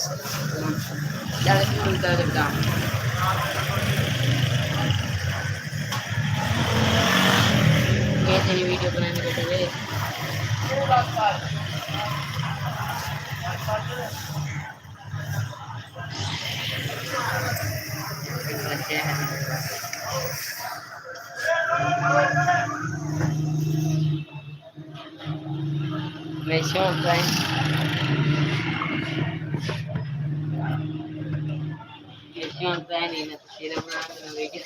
Dale, kita dekat. कैसे video बनाने के लिए मैं शौक है ये शौक है नहीं ना तेरा बना वीडियो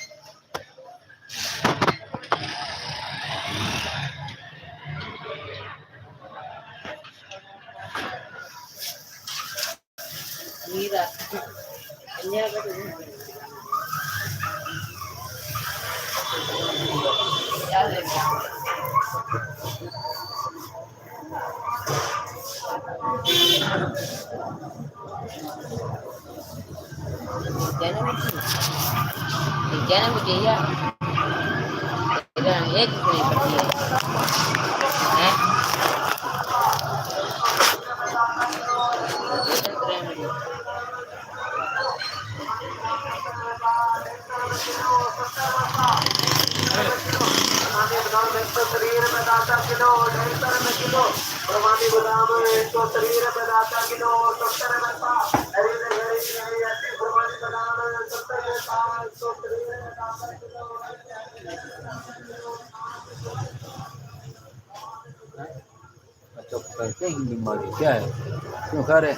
नीरा अन्य का तो याद है जन्म किया एक नहीं पड़ती है शरीर में दाता किलो 1.5 किलो प्रमाणी गोदाम तो शरीर में दाता किलो 70 में हरी हरी ऐसी प्रमाणी गोदाम 70 में तो शरीर में दाता किलो तो कहते हैं हिंदी मारी क्या है क्यों खा रहे